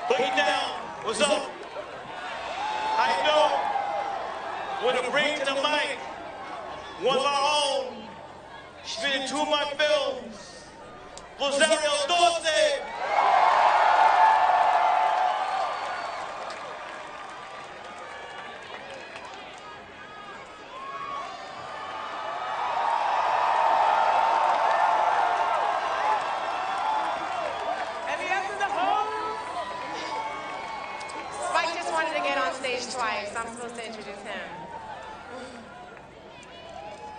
Boogie down. What's up? How you doing? Want to bring to the mic one of our own. She's been in 2 of my films. Rosario Dawson. Twice. I'm supposed to introduce him.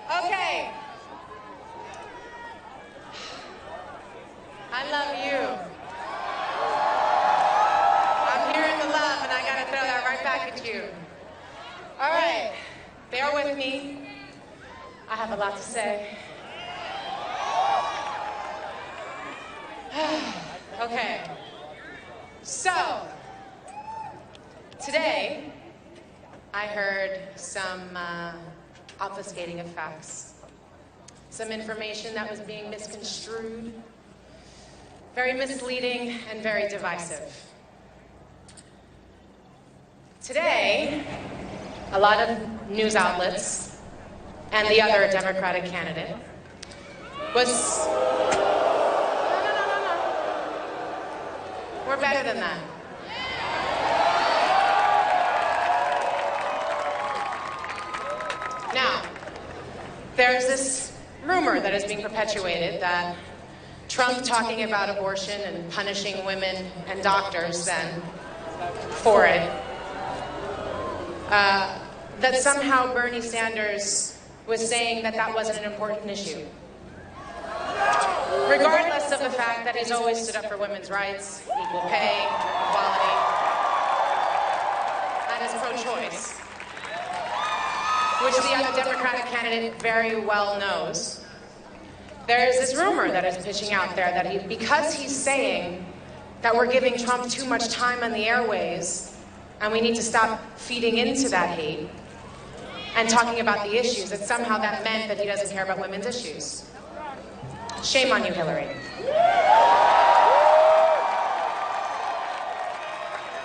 Okay. I love you. I'm hearing the love, and I gotta throw that right back at you. All right. Bear with me. I have a lot to say. Okay. So, today, I heard some obfuscating of facts, some information that was being misconstrued, very misleading and very divisive. Today, a lot of news outlets and the other Democratic candidate was... No. We're better than that. Now, there's this rumor that is being perpetuated that Trump talking about abortion and punishing women and doctors then for it, that somehow Bernie Sanders was saying that that wasn't an important issue. Regardless of the fact that he's always stood up for women's rights, equal pay, equality, and is pro-choice, which the other Democratic candidate very well knows. There is this rumor that is pitching out there that because he's saying that we're giving Trump too much time on the airways and we need to stop feeding into that hate and talking about the issues, that somehow that meant that he doesn't care about women's issues. Shame on you, Hillary.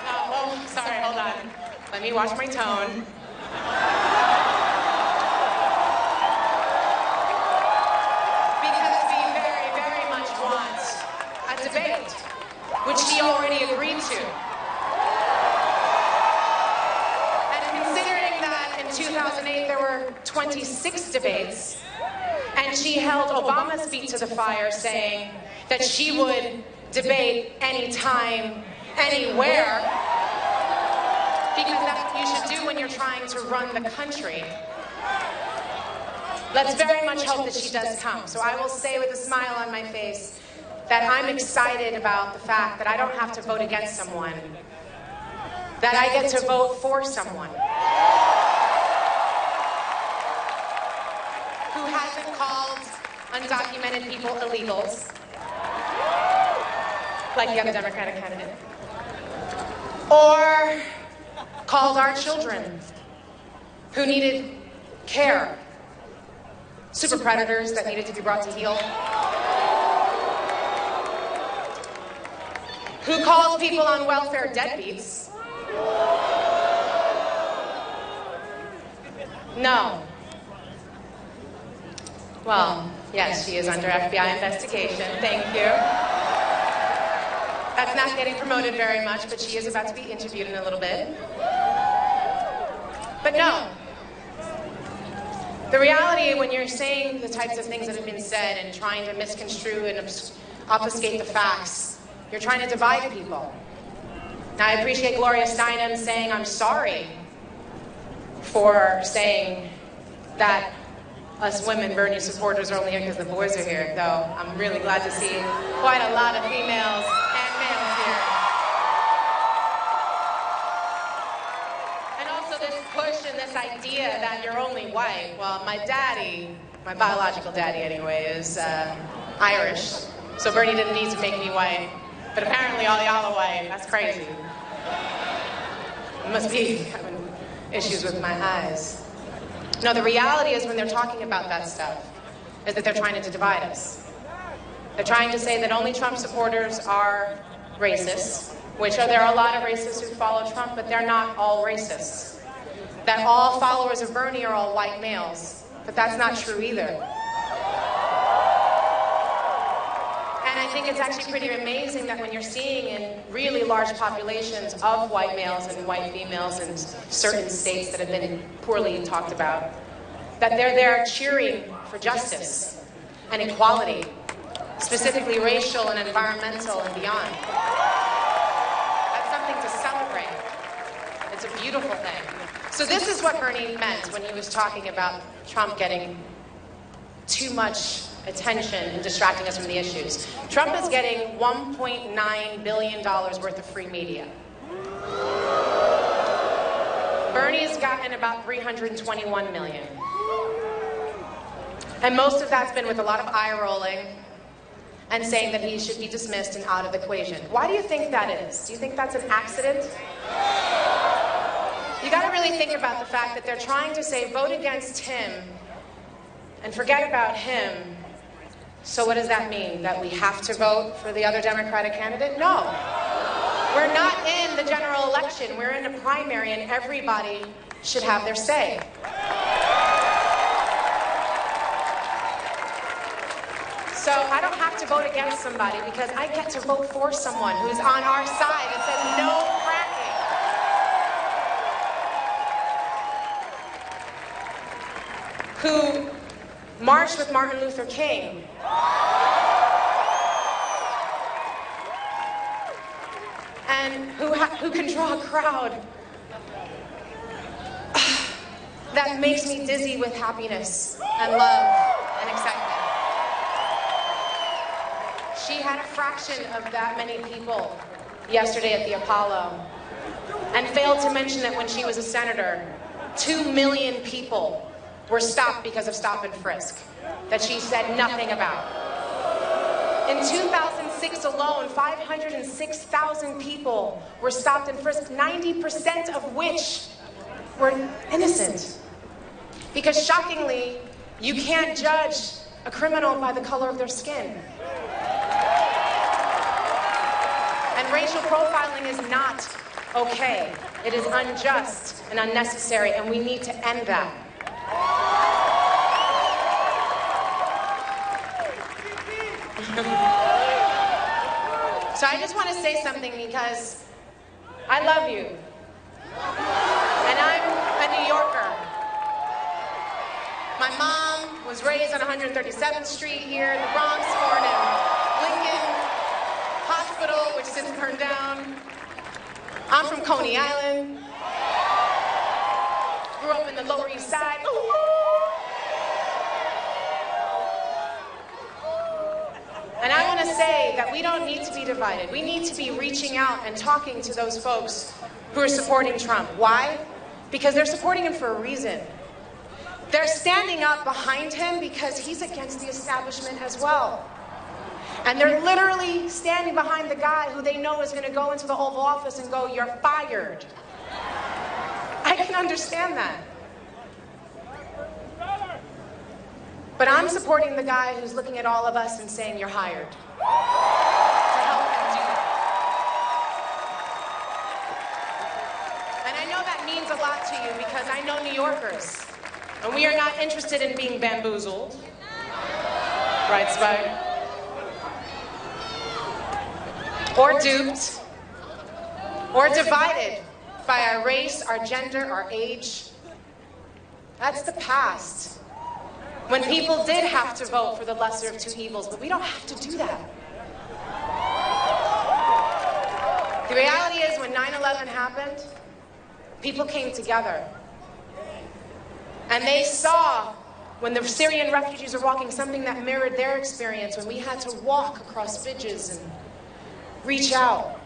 Oh, sorry, hold on. Let me watch my tone. Debate, which he already agreed to. And considering that in 2008 there were 26 debates, and she held Obama's feet to the fire saying that she would debate anytime, anywhere, because that's what you should do when you're trying to run the country. Let's very much hope that she does come. So I will say with a smile on my face that I'm excited about the fact that I don't have to vote against someone, that I get to vote for someone who hasn't called undocumented people illegals, like the other Democratic candidate, or called our children who needed care, super predators that needed to be brought to heel, who calls people on welfare deadbeats. No. Well, yes, she is under FBI investigation. Thank you. That's not getting promoted very much, but she is about to be interviewed in a little bit. But no. The reality, when you're saying the types of things that have been said and trying to misconstrue and obfuscate the facts, you're trying to divide people. Now, I appreciate Gloria Steinem saying, I'm sorry for saying that us women, Bernie supporters, are only here because the boys are here, though I'm really glad to see quite a lot of females and males here. And also this push and this idea that you're only white. Well, my daddy, my biological daddy anyway, is Irish, so Bernie didn't need to make me white. But apparently all y'all are white. That's crazy. I must be having issues with my eyes. No, the reality is when they're talking about that stuff, is that they're trying to divide us. They're trying to say that only Trump supporters are racist, which there are a lot of racists who follow Trump, but they're not all racists. That all followers of Bernie are all white males, but that's not true either. And I think it's actually pretty amazing that when you're seeing in really large populations of white males and white females in certain states that have been poorly talked about, that they're there cheering for justice and equality, specifically racial and environmental and beyond. That's something to celebrate. It's a beautiful thing. So this is what Bernie meant when he was talking about Trump getting too much attention and distracting us from the issues. Trump is getting $1.9 billion worth of free media. Bernie's gotten about $321 million. And most of that's been with a lot of eye rolling and saying that he should be dismissed and out of the equation. Why do you think that is? Do you think that's an accident? You got to really think about the fact that they're trying to say vote against him and forget about him. So what does that mean? That we have to vote for the other Democratic candidate? No. We're not in the general election. We're in a primary, and everybody should have their say. So I don't have to vote against somebody because I get to vote for someone who's on our side and says no fracking. Who marched with Martin Luther King. And who can draw a crowd that makes me dizzy with happiness and love and excitement. She had a fraction of that many people yesterday at the Apollo, and failed to mention that when she was a senator, 2 million people were stopped because of stop and frisk that she said nothing about. In 2006 alone, 506,000 people were stopped and frisked, 90% of which were innocent. Because shockingly, you can't judge a criminal by the color of their skin. And racial profiling is not okay. It is unjust and unnecessary, and we need to end that. So I just want to say something because I love you. And I'm a New Yorker. My mom was raised on 137th Street here in the Bronx, born in Lincoln Hospital, which since burned down. I'm from Coney Island. Grew up in the Lower East Side. And I want to say that we don't need to be divided. We need to be reaching out and talking to those folks who are supporting Trump. Why? Because they're supporting him for a reason. They're standing up behind him because he's against the establishment as well. And they're literally standing behind the guy who they know is going to go into the Oval Office and go, "You're fired." I can understand that. But I'm supporting the guy who's looking at all of us and saying, "You're hired." To help him do that. And I know that means a lot to you because I know New Yorkers. And we are not interested in being bamboozled. Right, Spike? Or duped. Or divided by our race, our gender, our age. That's the past. When people did have to vote for the lesser of two evils, but we don't have to do that. The reality is when 9/11 happened, people came together. And they saw, when the Syrian refugees were walking, something that mirrored their experience when we had to walk across bridges and reach out.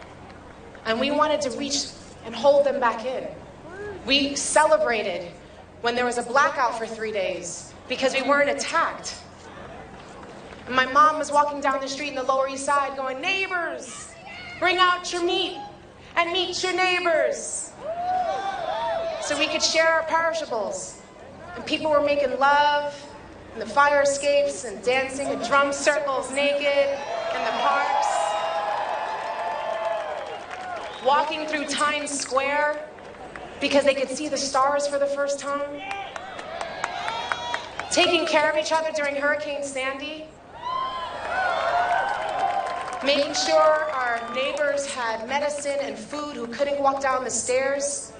And we wanted to reach and hold them back in. We celebrated when there was a blackout for 3 days because we weren't attacked. And my mom was walking down the street in the Lower East Side going, "Neighbors, bring out your meat and meet your neighbors." So we could share our perishables. And people were making love in the fire escapes and dancing in drum circles naked in the parks. walking through Times Square because they could see the stars for the first time, taking care of each other during Hurricane Sandy, making sure our neighbors had medicine and food who couldn't walk down the stairs,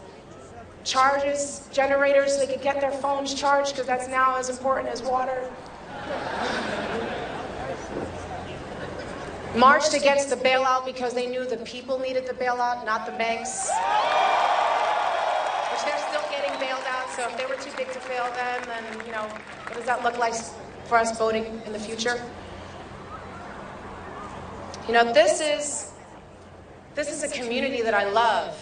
charges, generators so they could get their phones charged because that's now as important as water. Marched against the bailout because they knew the people needed the bailout, not the banks. Which they're still getting bailed out, so if they were too big to fail them, then, you know, what does that look like for us voting in the future? You know, this is a community that I love.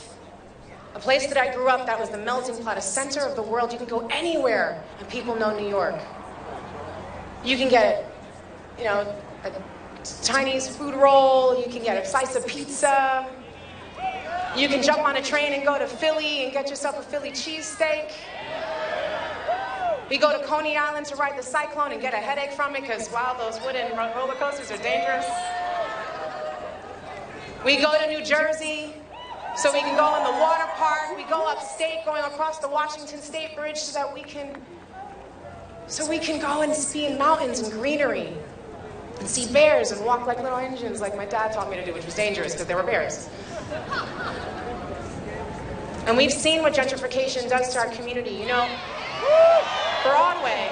A place that I grew up that was the melting pot, a center of the world. You can go anywhere and people know New York. You can get, you know, a Chinese food roll, you can get a slice of pizza, you can jump on a train and go to Philly and get yourself a Philly cheesesteak. We go to Coney Island to ride the Cyclone and get a headache from it because, wow, those wooden roller coasters are dangerous. We go to New Jersey so we can go in the water park. We go upstate, going across the Washington State Bridge so that we can go and ski in mountains and greenery and see bears and walk like little Indians like my dad taught me to do, which was dangerous because there were bears. And we've seen what gentrification does to our community. You know, Broadway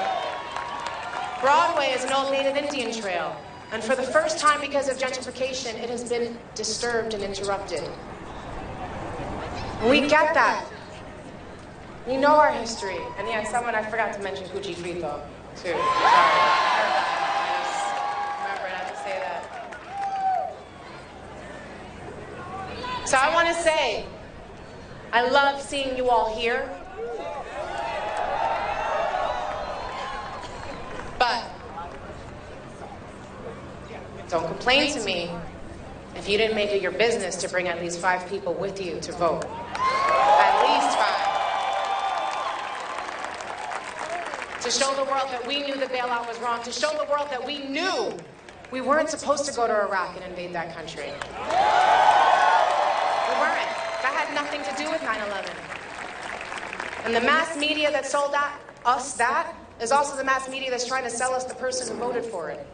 is an old native Indian trail. And for the first time, because of gentrification, it has been disturbed and interrupted. We get that. We know our history. And yeah, someone, I forgot to mention Cuchi Frito, too. Sorry. So I want to say, I love seeing you all here, but don't complain to me if you didn't make it your business to bring at least 5 people with you to vote. At least 5. To show the world that we knew the bailout was wrong, to show the world that we knew we weren't supposed to go to Iraq and invade that country. We weren't. That had nothing to do with 9/11. And the mass media that sold us that is also the mass media that's trying to sell us the person who voted for it.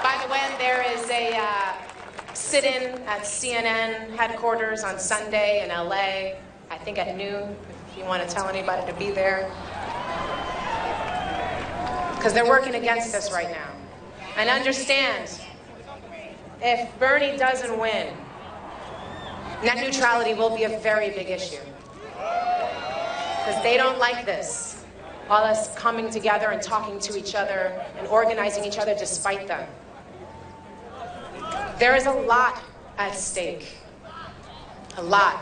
By the way, there is a sit-in at CNN headquarters on Sunday in LA, I think at noon, if you want to tell anybody to be there. Because they're working against us right now. And understand, if Bernie doesn't win, net neutrality will be a very big issue. Because they don't like this. All us coming together and talking to each other and organizing each other despite them. There is a lot at stake. A lot.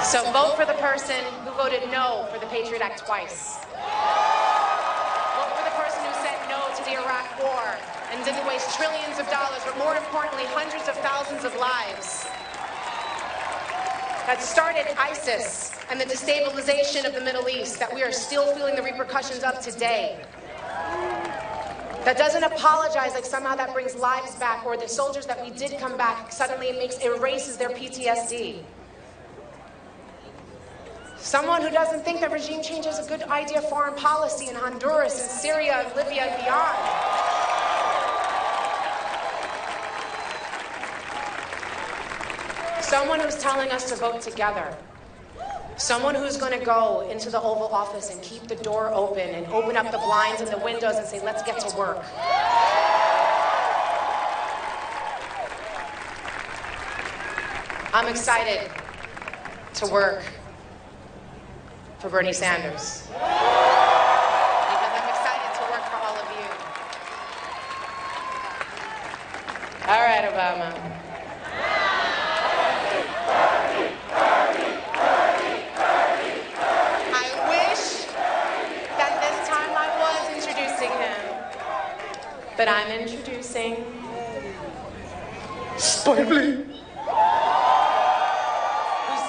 So vote for the person who voted no for the Patriot Act twice. Vote for the person who said no to the Iraq War and didn't waste trillions of dollars, but more importantly, hundreds of thousands of lives. That started ISIS and the destabilization of the Middle East that we are still feeling the repercussions of today. That doesn't apologize like somehow that brings lives back, or the soldiers that we did come back, suddenly it erases their PTSD. Someone who doesn't think that regime change is a good idea for foreign policy in Honduras and Syria and Libya and beyond. Someone who's telling us to vote together. Someone who's going to go into the Oval Office and keep the door open and open up the blinds and the windows and say, let's get to work. I'm excited to work for Bernie Sanders. Because I'm excited to work for all of you. All right, Obama. But I'm introducing Spively, who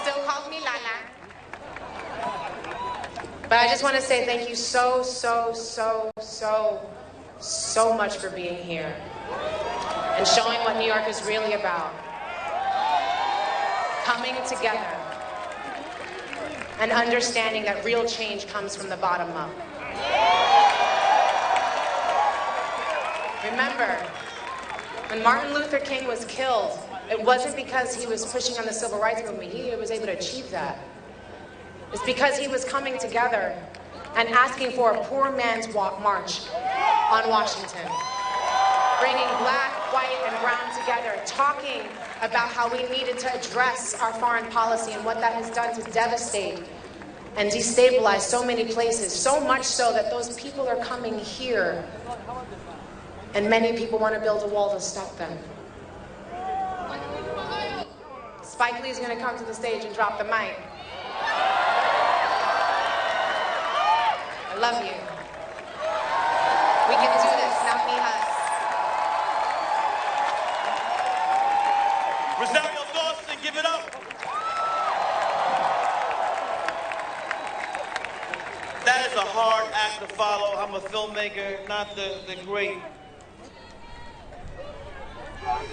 still calls me Lala. But I just want to say thank you so much for being here. and showing what New York is really about. Coming together and understanding that real change comes from the bottom up. Remember, when Martin Luther King was killed, it wasn't because he was pushing on the civil rights movement. He was able to achieve that. It's because he was coming together and asking for a poor man's march on Washington. Bringing black, white, and brown together, talking about how we needed to address our foreign policy and what that has done to devastate and destabilize so many places, so much so that those people are coming here, and many people want to build a wall to stop them. Spike Lee's going to come to the stage and drop the mic. I love you. We can do this, not me, us. Rosario Dawson, give it up. That is a hard act to follow. I'm a filmmaker, not the great. Let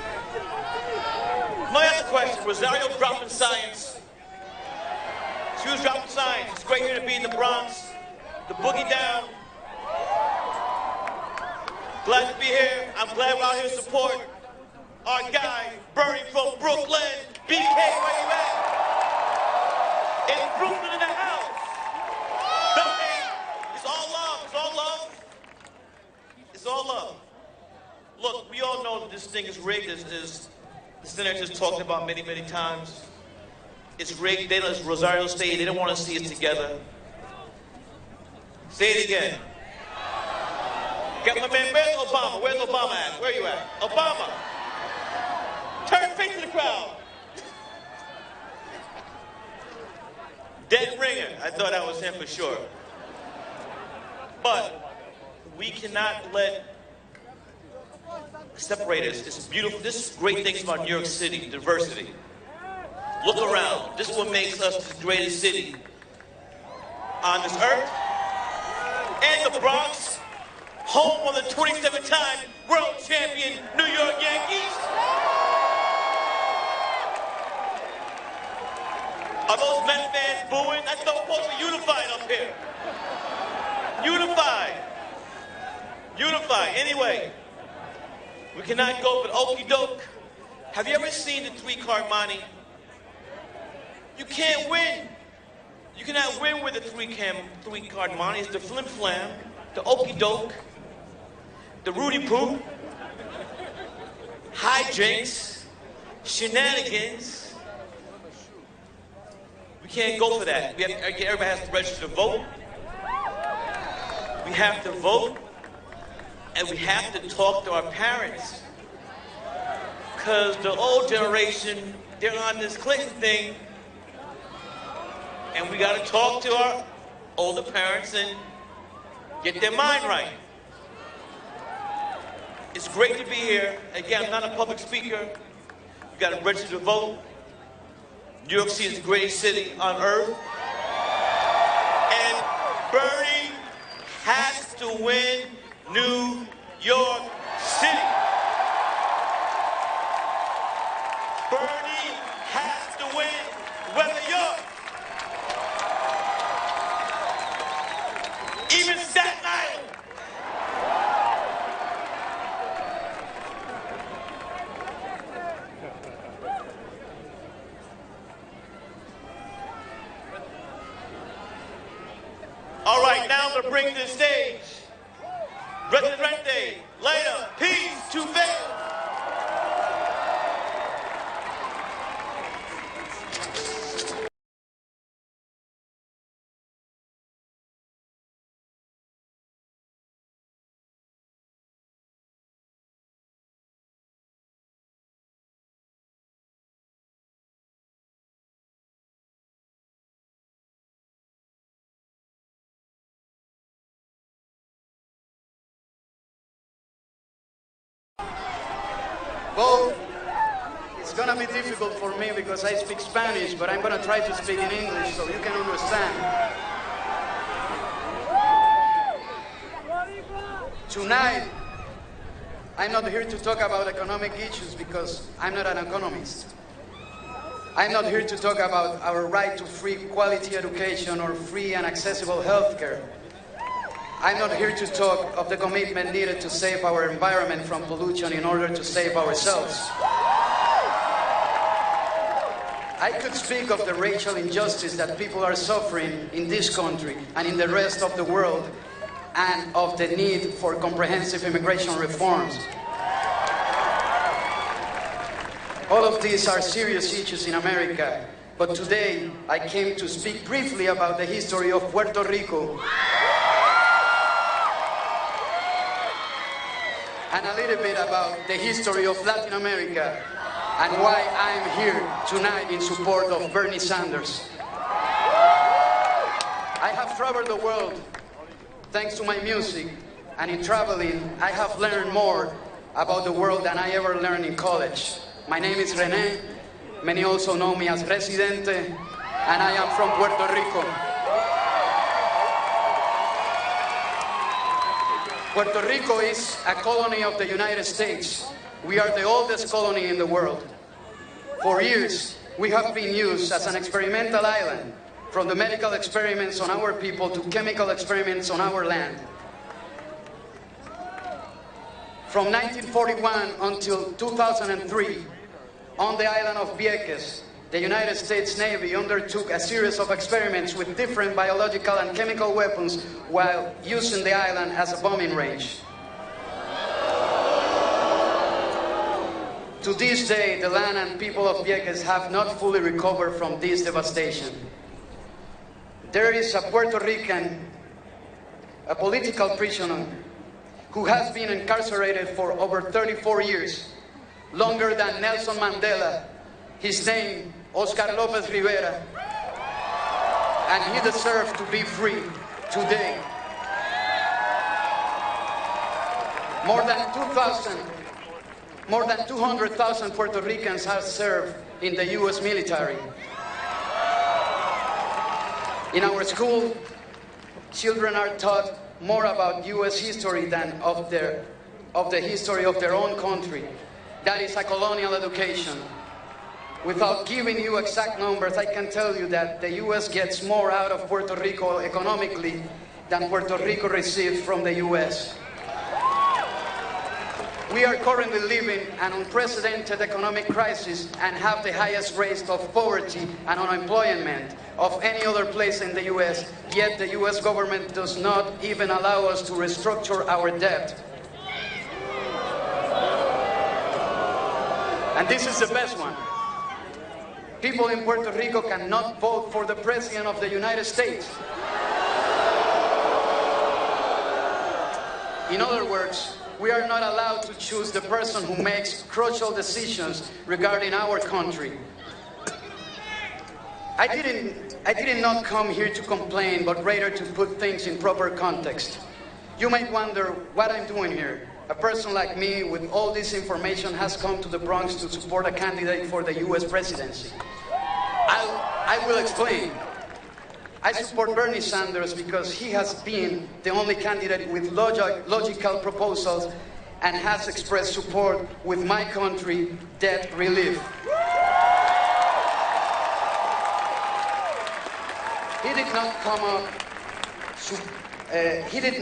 me ask a question. Rosario dropping science. She was dropping science. It's great here to be in the Bronx. The boogie down. Glad to be here. I'm glad we're out here to support our guy, Bernie from Brooklyn. BK, where you at? It's Brooklyn in the house. No hate. It's all love. It's all love. It's all love. Look, we all know that this thing is rigged, as the senator just talked about many, many times. It's rigged. They let Rosario stay. They don't want to see us together. Say it again. Got my man, where's Obama? Where's Obama at? Where you at? Obama. Turn face to the crowd. Dead ringer. I thought that was him for sure. But we cannot let separate us. It's beautiful. This is great things about New York City, diversity. Look around. This is what makes us the greatest city on this earth. And the Bronx, home of the 27-time world champion New York Yankees. Are those Mets fans booing? I thought folks were unified up here. Unified. Unified. Anyway, we cannot go but okie doke. Have you ever seen the three-card money? You can't win. You cannot win with the three-card money. It's the flim-flam, the okie doke, the Rudy Poo, hijinks, shenanigans. We can't go for that. Everybody has to register to vote. We have to vote, and we have to talk to our parents. Because the old generation, they're on this Clinton thing, and we got to talk to our older parents and get their mind right. It's great to be here. Again, I'm not a public speaker. You got to register to vote. New York City is the greatest city on earth. And Bernie has to win New York City. Bernie has to win whether you're even Staten Island. All right, now I'm going to bring to the stage Residente, later, peace to fail. Well, it's gonna be difficult for me because I speak Spanish, but I'm gonna try to speak in English so you can understand. Tonight, I'm not here to talk about economic issues because I'm not an economist. I'm not here to talk about our right to free quality education or free and accessible healthcare. I'm not here to talk of the commitment needed to save our environment from pollution in order to save ourselves. I could speak of the racial injustice that people are suffering in this country and in the rest of the world, and of the need for comprehensive immigration reforms. All of these are serious issues in America, but today I came to speak briefly about the history of Puerto Rico and a little bit about the history of Latin America and why I'm here tonight in support of Bernie Sanders. I have traveled the world thanks to my music, and in traveling, I have learned more about the world than I ever learned in college. My name is René. Many also know me as Residente, and I am from Puerto Rico. Puerto Rico is a colony of the United States. We are the oldest colony in the world. For years, we have been used as an experimental island, from the medical experiments on our people to chemical experiments on our land. From 1941 until 2003, on the island of Vieques, the United States Navy undertook a series of experiments with different biological and chemical weapons while using the island as a bombing range. To this day, the land and people of Vieques have not fully recovered from this devastation. There is a Puerto Rican, a political prisoner, who has been incarcerated for over 34 years, longer than Nelson Mandela. His name, Oscar Lopez Rivera, and he deserves to be free today. More than 200,000 Puerto Ricans have served in the U.S. military. In our school, children are taught more about U.S. history than of the history of their own country. That is a colonial education. Without giving you exact numbers, I can tell you that the U.S. gets more out of Puerto Rico economically than Puerto Rico receives from the U.S. We are currently living an unprecedented economic crisis and have the highest rates of poverty and unemployment of any other place in the U.S., yet the U.S. government does not even allow us to restructure our debt. And this is the best one. People in Puerto Rico cannot vote for the President of the United States. In other words, we are not allowed to choose the person who makes crucial decisions regarding our country. I did not come here to complain, but rather to put things in proper context. You might wonder what I'm doing here. A person like me with all this information has come to the Bronx to support a candidate for the U.S. presidency. I will explain. I support Bernie Sanders because he has been the only candidate with logical proposals and has expressed support with my country, debt relief. He did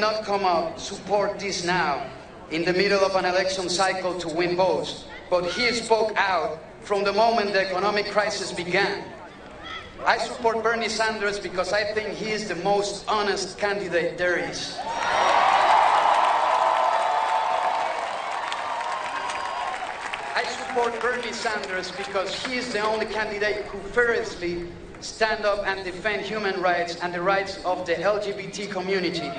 not come up support this now in the middle of an election cycle to win votes, but he spoke out from the moment the economic crisis began. I support Bernie Sanders because I think he is the most honest candidate there is. I support Bernie Sanders because he is the only candidate who fearlessly stand up and defend human rights and the rights of the LGBT community.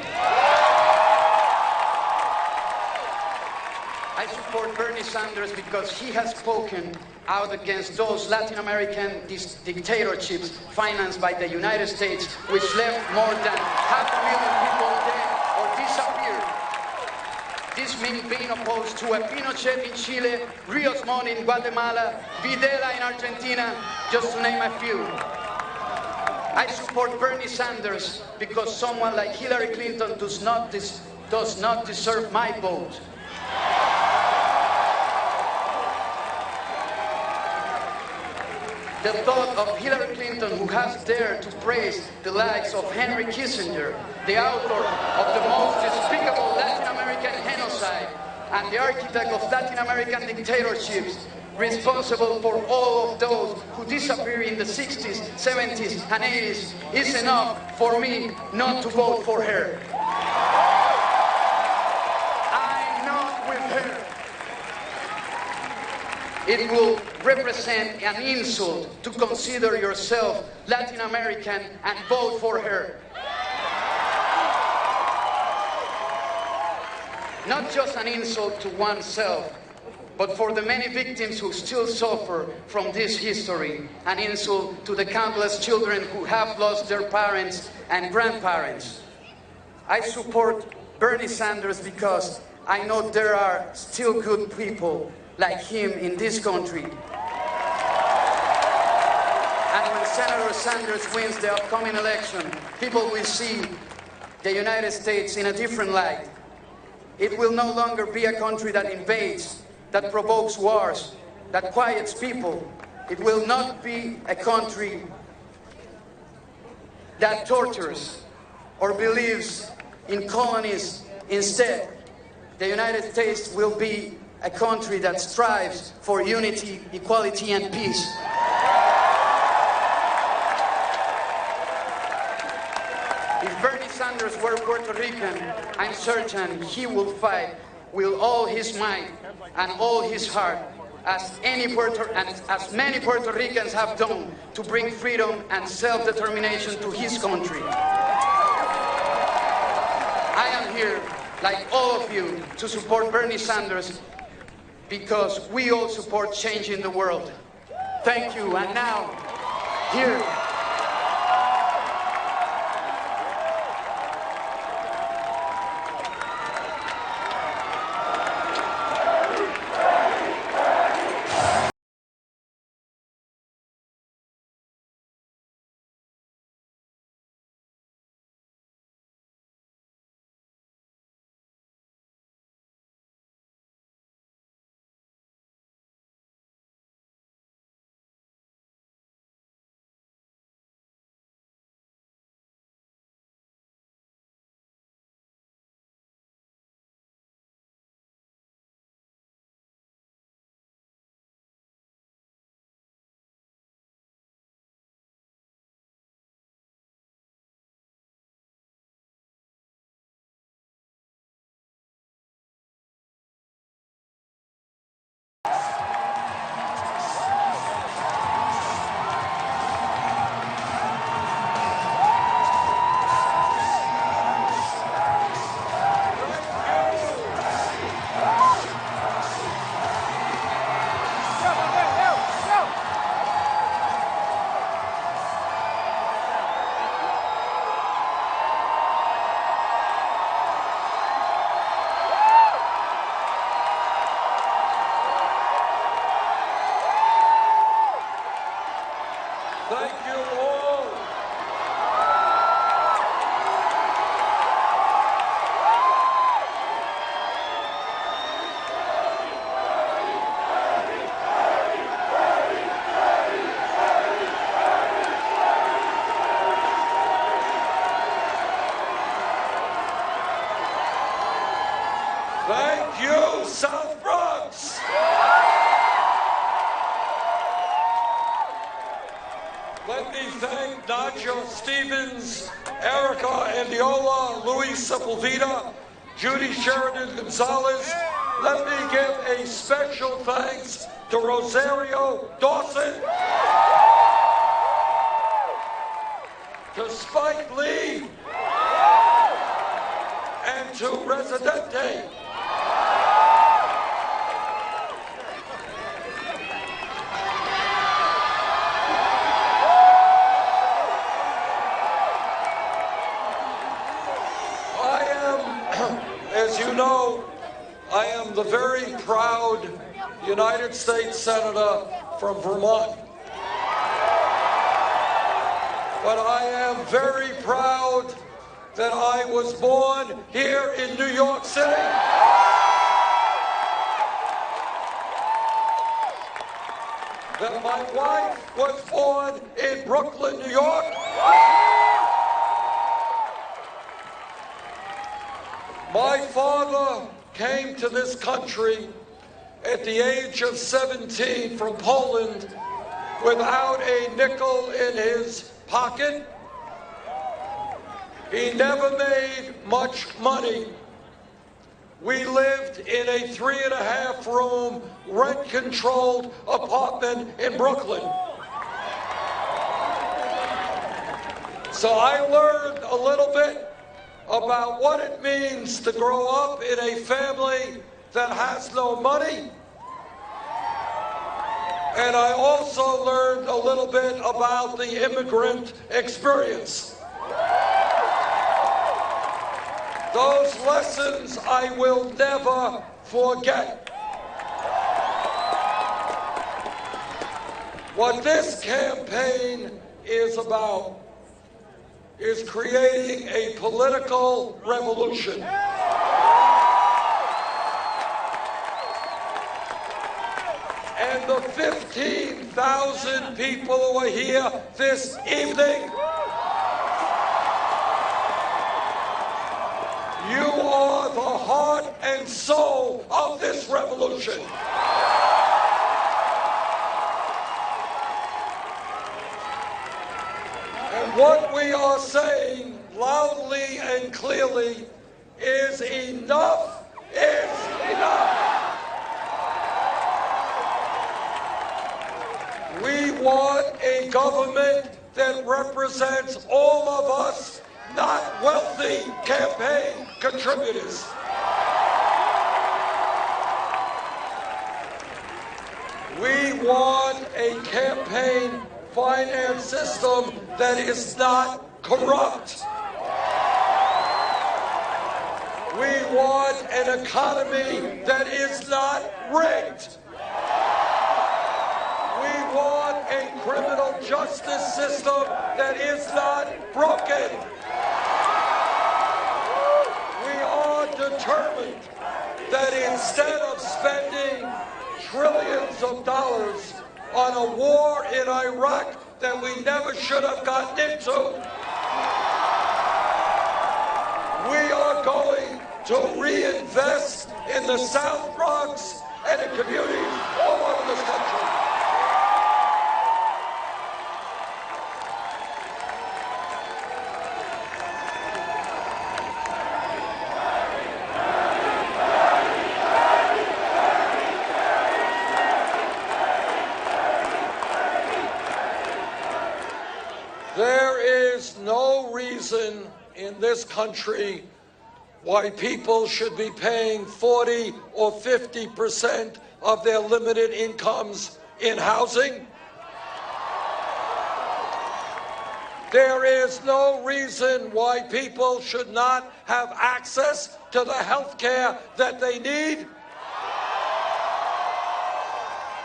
I support Bernie Sanders because he has spoken out against those Latin American dictatorships financed by the United States, which left more than 500,000 people dead or disappeared. This means being opposed to a Pinochet in Chile, Rios Montt in Guatemala, Videla in Argentina, just to name a few. I support Bernie Sanders because someone like Hillary Clinton does not deserve my vote. The thought of Hillary Clinton, who has dared to praise the likes of Henry Kissinger, the author of the most despicable Latin American genocide and the architect of Latin American dictatorships, responsible for all of those who disappeared in the 60s, 70s, and 80s, is enough for me not to vote for her. I'm not with her. It will represent an insult to consider yourself Latin American and vote for her. Not just an insult to oneself, but for the many victims who still suffer from this history, an insult to the countless children who have lost their parents and grandparents. I support Bernie Sanders because I know there are still good people like him in this country. And when Senator Sanders wins the upcoming election, people will see the United States in a different light. It will no longer be a country that invades, that provokes wars, that quiets people. It will not be a country that tortures or believes in colonies. Instead, the United States will be a country that strives for unity, equality, and peace. If Bernie Sanders were Puerto Rican, I'm certain he will fight with all his might and all his heart, as many Puerto Ricans have done to bring freedom and self-determination to his country. I am here, like all of you, to support Bernie Sanders because we all support changing the world. Thank you, and now, here. Thank you, South Bronx. Let me thank Nacho Stevens, Erica Andiola, Luis Sepulveda, Judy Sheridan Gonzalez. Let me give a special thanks to Rosario Dawson, to Spike Lee, and to Residente. As you know, I am the very proud United States Senator from Vermont. But I am very proud that I was born here in New York City. that my wife was born in Brooklyn, New York. My father came to this country at the age of 17 from Poland without a nickel in his pocket. He never made much money. We lived in a 3.5-room, rent-controlled apartment in Brooklyn. So I learned a little bit about what it means to grow up in a family that has no money. And I also learned a little bit about the immigrant experience. Those lessons I will never forget. What this campaign is about is creating a political revolution. And the 15,000 people who are here this evening, you are the heart and soul of this revolution. And what we are saying loudly and clearly is enough is enough. We want a government that represents all of us, not wealthy campaign contributors. We want a campaign finance system that is not corrupt. We want an economy that is not rigged. We want a criminal justice system that is not broken. We are determined that instead of spending trillions of dollars on a war in Iraq that we never should have gotten into, we are going to reinvest in the South Bronx and in communities all over this country. There is no reason in this country why people should be paying 40 or 50% of their limited incomes in housing. There is no reason why people should not have access to the health care that they need.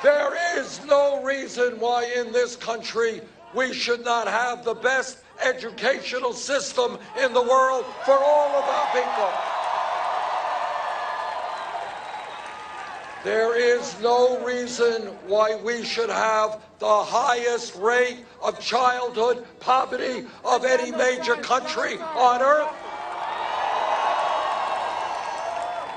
There is no reason why in this country we should not have the best educational system in the world for all of our people. There is no reason why we should have the highest rate of childhood poverty of any major country on earth.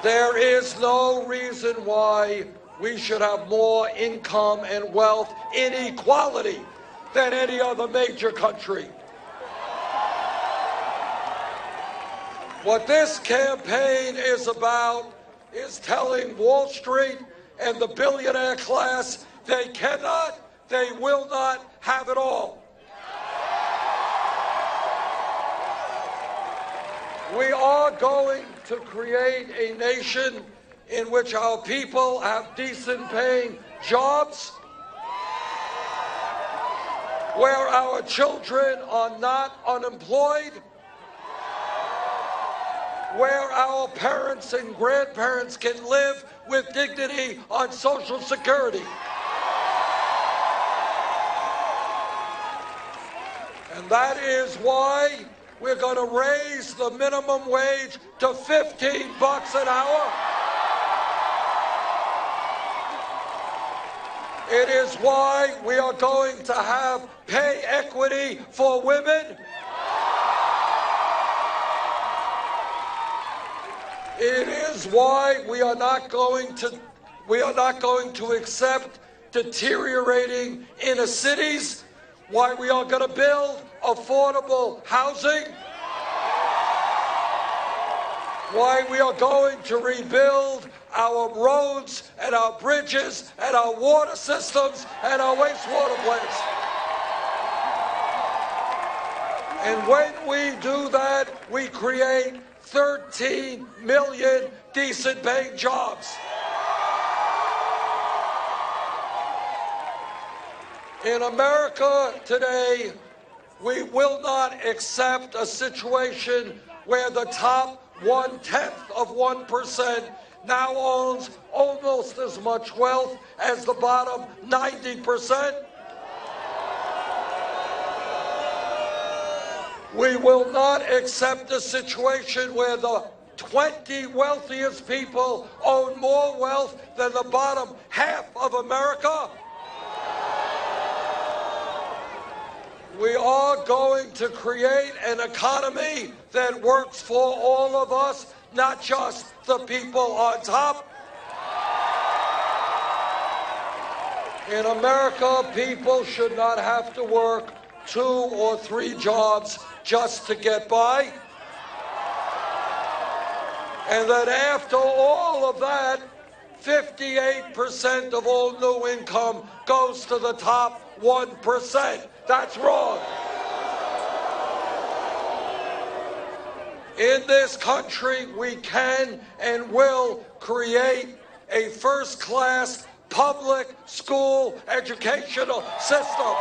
There is no reason why we should have more income and wealth inequality than any other major country. What this campaign is about is telling Wall Street and the billionaire class they cannot, they will not have it all. We are going to create a nation in which our people have decent paying jobs, where our children are not unemployed, where our parents and grandparents can live with dignity on Social Security. And that is why we're going to raise the minimum wage to $15 an hour. It is why we are going to have pay equity for women. It is why we are not going to accept deteriorating inner cities, why we are going to build affordable housing, why we are going to rebuild our roads and our bridges and our water systems and our wastewater plants. And when we do that, we create 13 million decent paying jobs. In America today, we will not accept a situation where the top 0.1% now owns almost as much wealth as the bottom 90%. We will not accept a situation where the 20 wealthiest people own more wealth than the bottom half of America. We are going to create an economy that works for all of us, not just the people on top. In America, people should not have to work 2 or 3 jobs just to get by. And that after all of that, 58% of all new income goes to the top 1%. That's wrong. In this country, we can and will create a first-class public school educational system.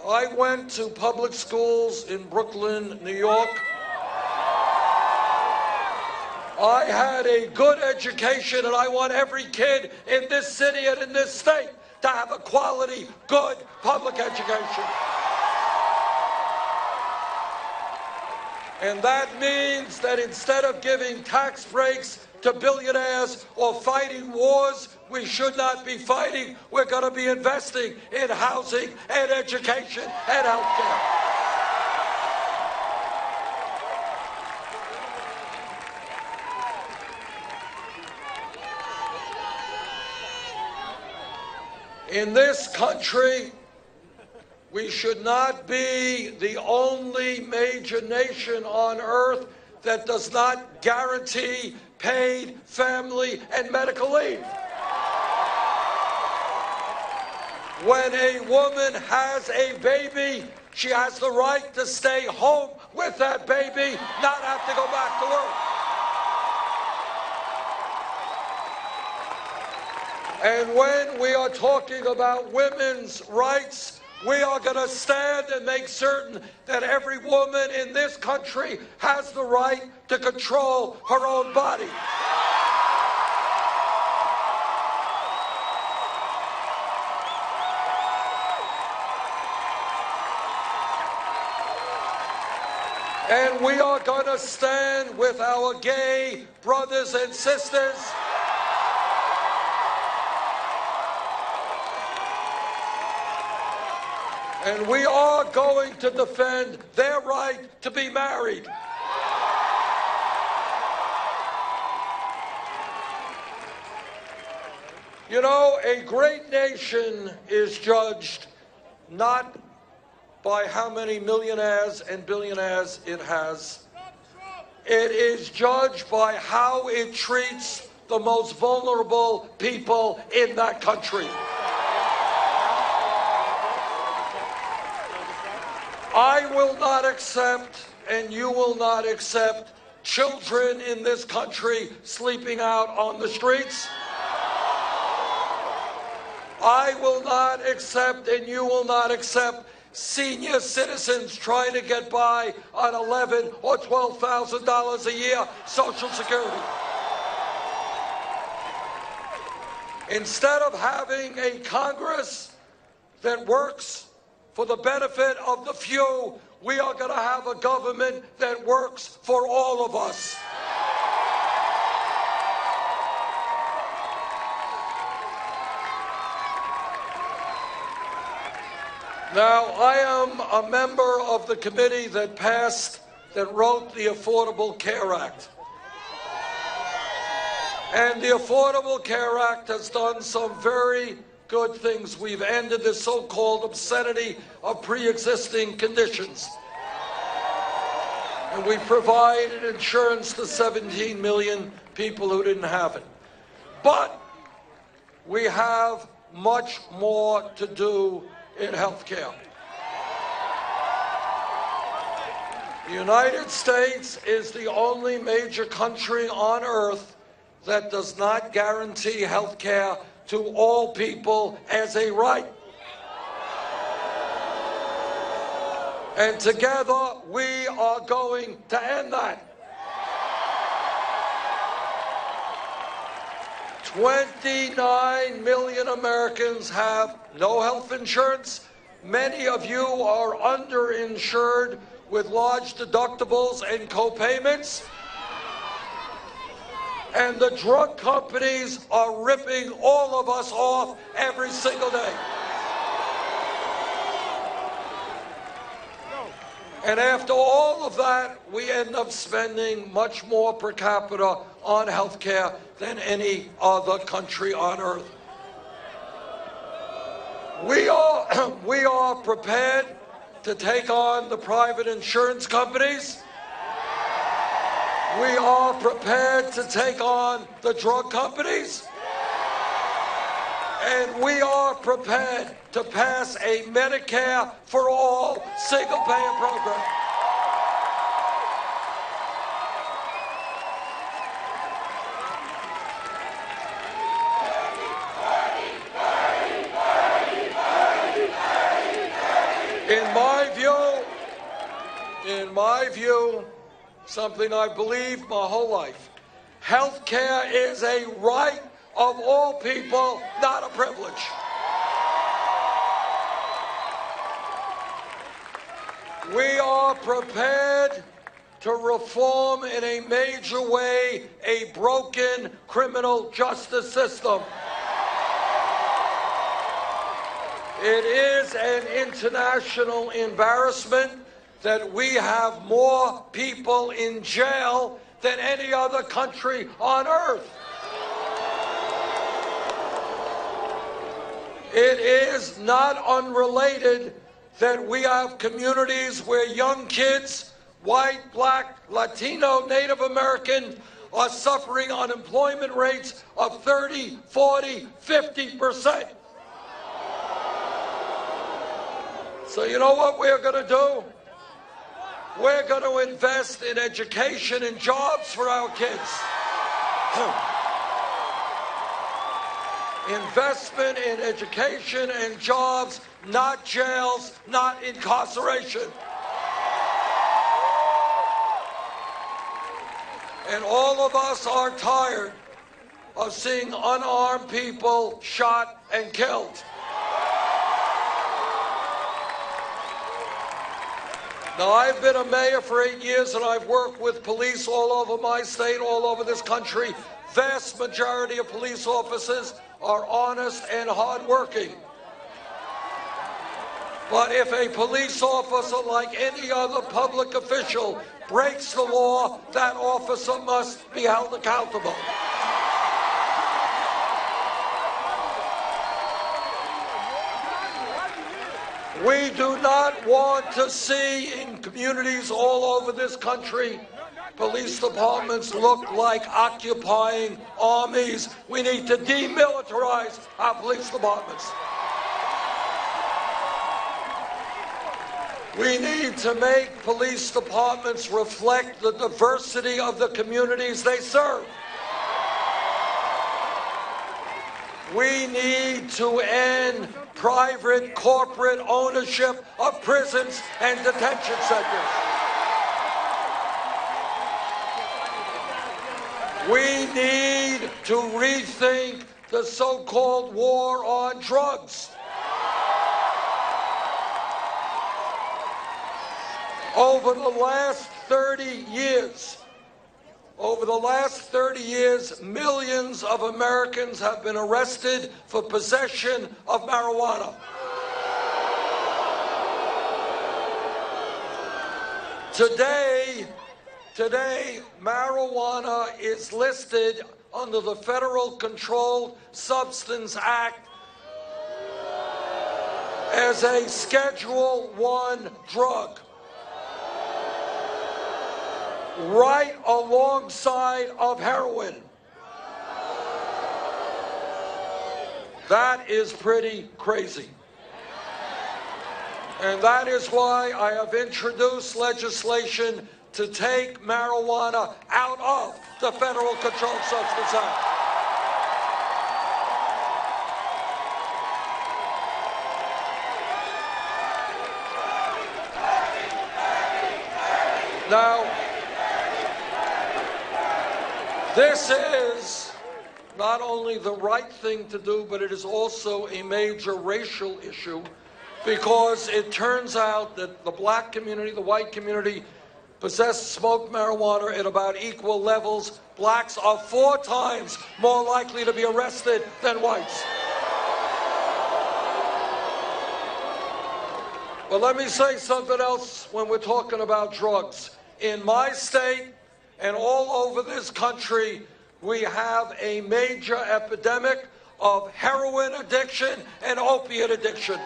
I went to public schools in Brooklyn, New York. I had a good education, and I want every kid in this city and in this state to have a quality, good public education. And that means that instead of giving tax breaks to billionaires or fighting wars we should not be fighting, we're going to be investing in housing and education and health care. In this country, we should not be the only major nation on earth that does not guarantee paid family and medical leave. When a woman has a baby, she has the right to stay home with that baby, not have to go back to work. And when we are talking about women's rights, we are going to stand and make certain that every woman in this country has the right to control her own body. And we are going to stand with our gay brothers and sisters. And we are going to defend their right to be married. You know, a great nation is judged not by how many millionaires and billionaires it has. It is judged by how it treats the most vulnerable people in that country. I will not accept, and you will not accept, children in this country sleeping out on the streets. I will not accept, and you will not accept, senior citizens trying to get by on $11,000 or $12,000 a year Social Security. Instead of having a Congress that works for the benefit of the few, we are going to have a government that works for all of us. Now, I am a member of the committee that wrote the Affordable Care Act. And the Affordable Care Act has done some very good things. We've ended the so-called obscenity of pre-existing conditions. And we provided insurance to 17 million people who didn't have it. But we have much more to do in health care. The United States is the only major country on earth that does not guarantee health care to all people as a right. And together, we are going to end that. 29 million Americans have no health insurance. Many of you are underinsured with large deductibles and co-payments. And the drug companies are ripping all of us off every single day. And after all of that, we end up spending much more per capita on health care than any other country on earth. We are prepared to take on the private insurance companies. We are prepared to take on the drug companies. And we are prepared to pass a Medicare for all single-payer program. In my view, something I believed my whole life, health care is a right of all people, not a privilege. We are prepared to reform in a major way a broken criminal justice system. It is an international embarrassment that we have more people in jail than any other country on earth. It is not unrelated that we have communities where young kids, white, black, Latino, Native American, are suffering unemployment rates of 30, 40, 50%. So you know what we're going to do? We're going to invest in education and jobs for our kids. Investment in education and jobs, not jails, not incarceration. And all of us are tired of seeing unarmed people shot and killed. Now, I've been a mayor for 8 years, and I've worked with police all over my state, all over this country. Vast majority of police officers are honest and hardworking. But if a police officer, like any other public official, breaks the law, that officer must be held accountable. We do not want to see in communities all over this country police departments look like occupying armies. We need to demilitarize our police departments. We need to make police departments reflect the diversity of the communities they serve. We need to end private corporate ownership of prisons and detention centers. We need to rethink the so-called war on drugs. Over the last 30 years, millions of Americans have been arrested for possession of marijuana. Today, marijuana is listed under the Federal Controlled Substance Act as a Schedule I drug, right alongside of heroin. That is pretty crazy. And that is why I have introduced legislation to take marijuana out of the Federal Controlled Substance Act. Now, this is not only the right thing to do, but it is also a major racial issue, because it turns out that the black community, the white community, smoke marijuana at about equal levels. Blacks are 4 times more likely to be arrested than whites. But let me say something else when we're talking about drugs. In my state and all over this country, we have a major epidemic of heroin addiction and opiate addiction.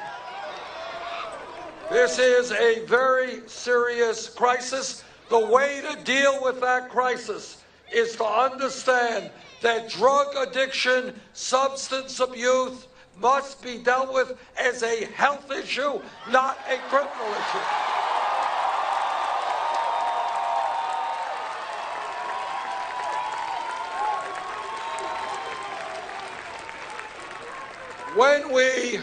This is a very serious crisis. The way to deal with that crisis is to understand that drug addiction, substance abuse must be dealt with as a health issue, not a criminal issue. When we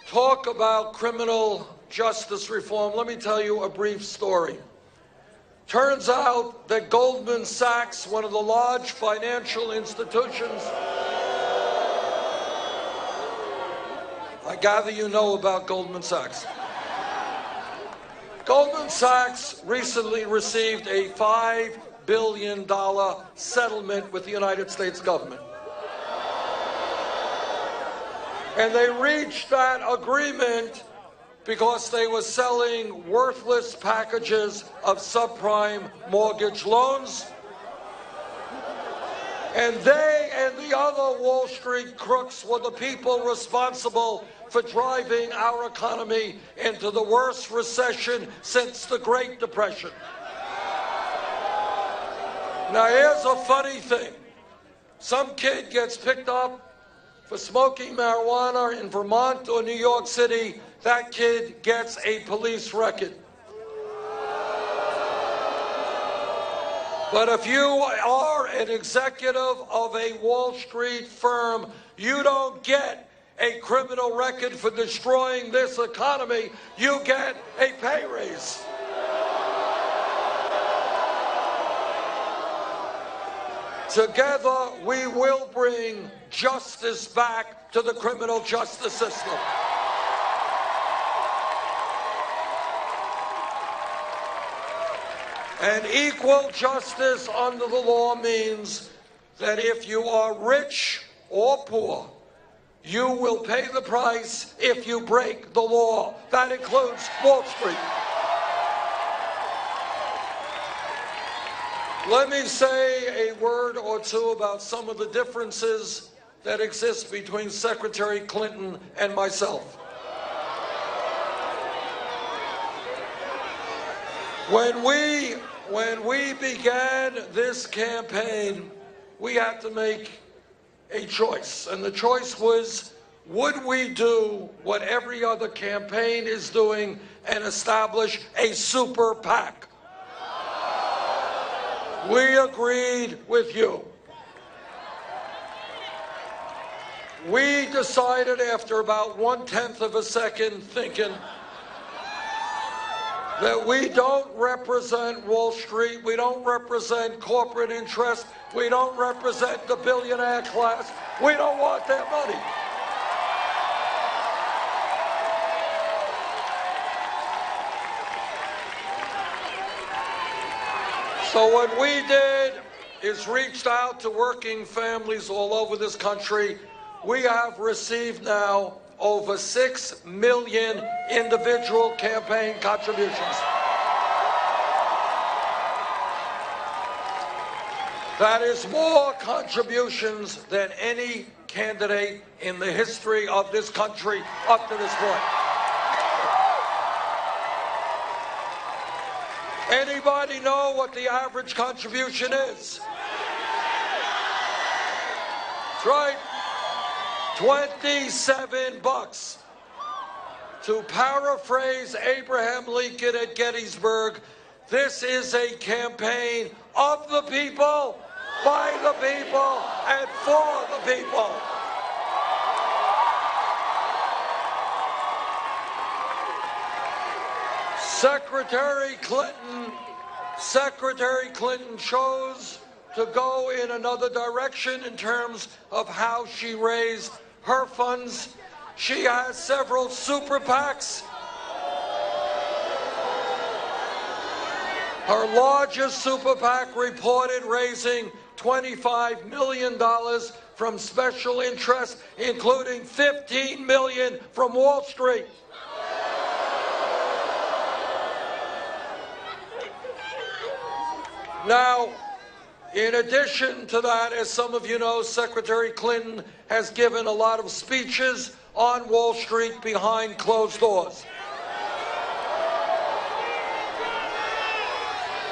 talk about criminal justice reform, let me tell you a brief story. Turns out that Goldman Sachs, one of the large financial institutions, I gather you know about Goldman Sachs. Goldman Sachs recently received a $5 billion settlement with the United States government. And they reached that agreement because they were selling worthless packages of subprime mortgage loans. And they and the other Wall Street crooks were the people responsible for driving our economy into the worst recession since the Great Depression. Now, here's a funny thing. Some kid gets picked up for smoking marijuana in Vermont or New York City. That kid gets a police record. But if you are an executive of a Wall Street firm, you don't get a criminal record for destroying this economy. You get a pay raise. Together, we will bring justice back to the criminal justice system. And equal justice under the law means that if you are rich or poor, you will pay the price if you break the law. That includes Wall Street. Let me say a word or two about some of the differences that exist between Secretary Clinton and myself. When we began this campaign, we had to make a choice. And the choice was, would we do what every other campaign is doing and establish a super PAC? We agreed with you. We decided after about 1/10 of a second thinking that we don't represent Wall Street, we don't represent corporate interests, we don't represent the billionaire class, we don't want their money. So what we did is reached out to working families all over this country. We have received now over 6 million individual campaign contributions. That is more contributions than any candidate in the history of this country up to this point. Anybody know what the average contribution is? That's right. $27. To paraphrase Abraham Lincoln at Gettysburg, this is a campaign of the people, by the people, and for the people. Secretary Clinton chose to go in another direction in terms of how she raised her funds. She has several super PACs. Her largest super PAC reported raising $25 million from special interests, including $15 million from Wall Street. Now, in addition to that, as some of you know, Secretary Clinton has given a lot of speeches on Wall Street behind closed doors.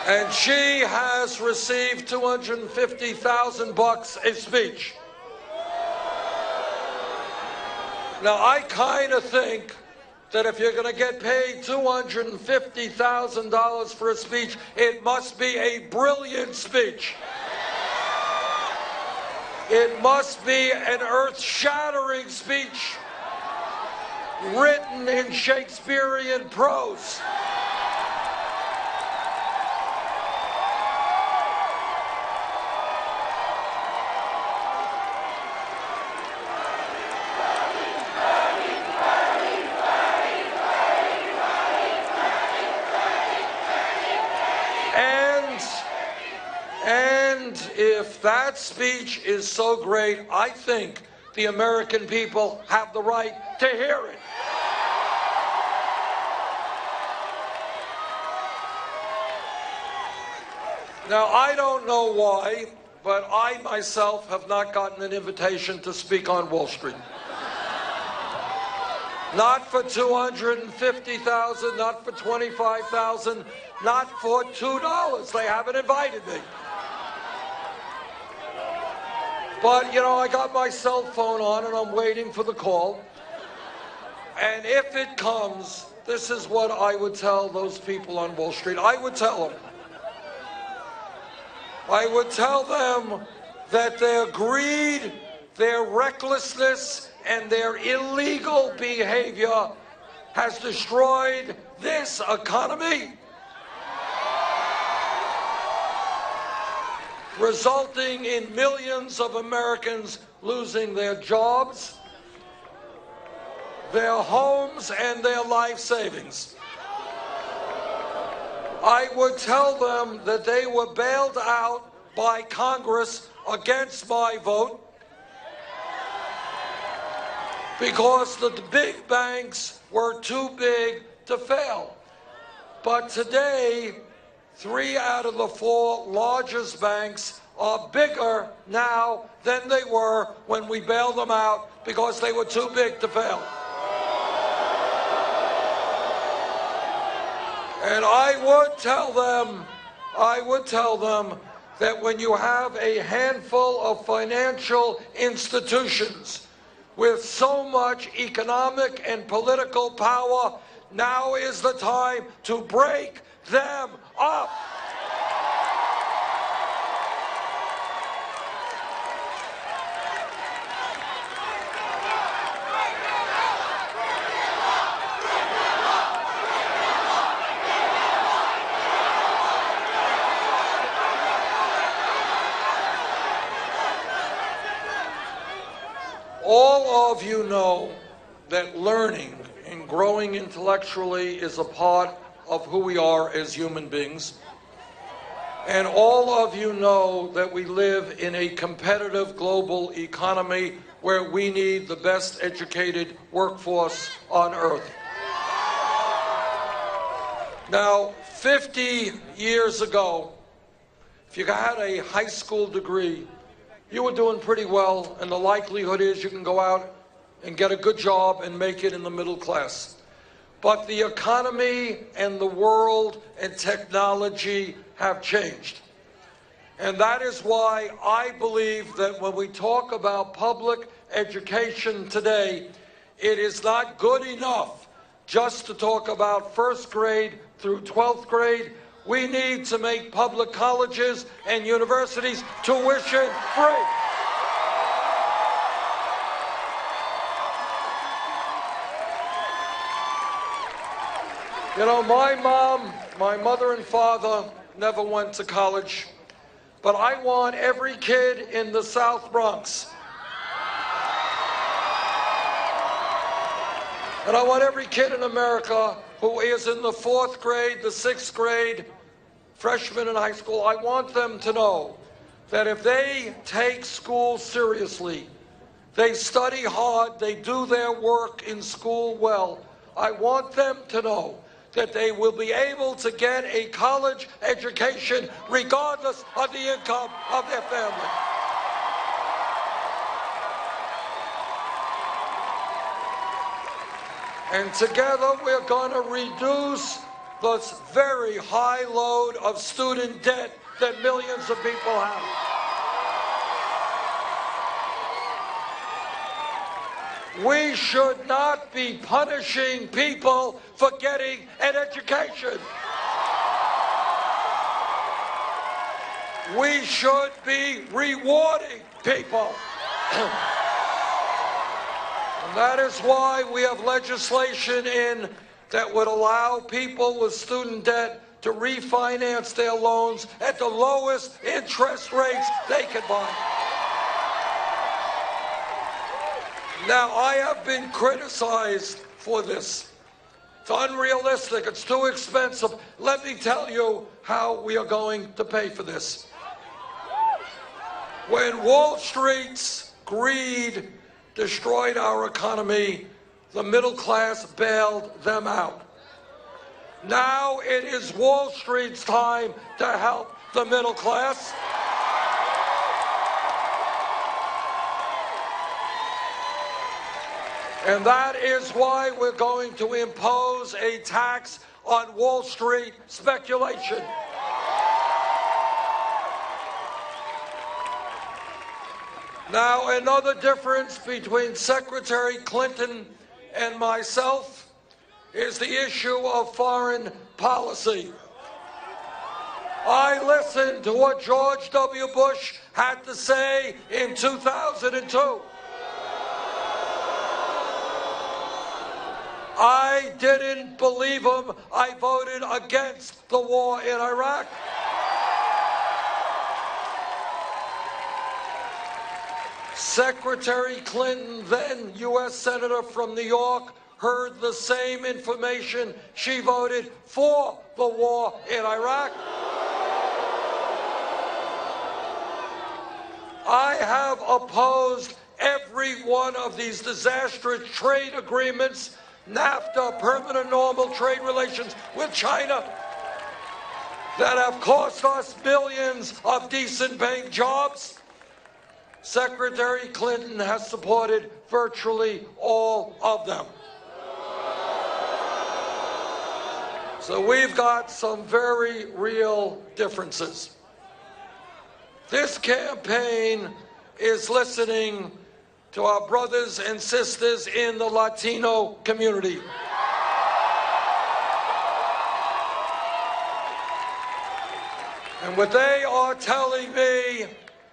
And she has received $250,000 a speech. Now, I kind of think that if you're going to get paid $250,000 for a speech, it must be a brilliant speech. It must be an earth-shattering speech written in Shakespearean prose. And if that speech is so great, I think the American people have the right to hear it. Now, I don't know why, but I myself have not gotten an invitation to speak on Wall Street. Not for $250,000, not for $25,000, not for $2. They haven't invited me. But, you know, I got my cell phone on and I'm waiting for the call. And if it comes, this is what I would tell those people on Wall Street. I would tell them that their greed, their recklessness, and their illegal behavior has destroyed this economy, resulting in millions of Americans losing their jobs, their homes, and their life savings. I would tell them that they were bailed out by Congress against my vote because the big banks were too big to fail. But today, 3 out of the 4 largest banks are bigger now than they were when we bailed them out because they were too big to fail. And I would tell them that when you have a handful of financial institutions with so much economic and political power, now is the time to break them up. All of you know that learning and growing intellectually is a part of who we are as human beings. And all of you know that we live in a competitive global economy where we need the best educated workforce on earth. Now, 50 years ago, if you had a high school degree, you were doing pretty well, and the likelihood is you can go out and get a good job and make it in the middle class. But the economy and the world and technology have changed. And that is why I believe that when we talk about public education today, it is not good enough just to talk about first grade through 12th grade. We need to make public colleges and universities tuition free. You know, my mother and father never went to college, but I want every kid in the South Bronx, and I want every kid in America who is in the 4th grade, the 6th grade, freshman in high school, I want them to know that if they take school seriously, they study hard, they do their work in school well, I want them to know that they will be able to get a college education regardless of the income of their family. And together we're going to reduce this very high load of student debt that millions of people have. We should not be punishing people for getting an education. We should be rewarding people. And that is why we have legislation in that would allow people with student debt to refinance their loans at the lowest interest rates they can buy. Now, I have been criticized for this. It's unrealistic. It's too expensive. Let me tell you how we are going to pay for this. When Wall Street's greed destroyed our economy, the middle class bailed them out. Now it is Wall Street's time to help the middle class. And that is why we're going to impose a tax on Wall Street speculation. Now, another difference between Secretary Clinton and myself is the issue of foreign policy. I listened to what George W. Bush had to say in 2002. I didn't believe him. I voted against the war in Iraq. Secretary Clinton, then U.S. Senator from New York, heard the same information. She voted for the war in Iraq. I have opposed every one of these disastrous trade agreements, NAFTA, permanent normal trade relations with China, that have cost us millions of decent paying jobs. Secretary Clinton has supported virtually all of them. So we've got some very real differences. This campaign is listening to our brothers and sisters in the Latino community. And what they are telling me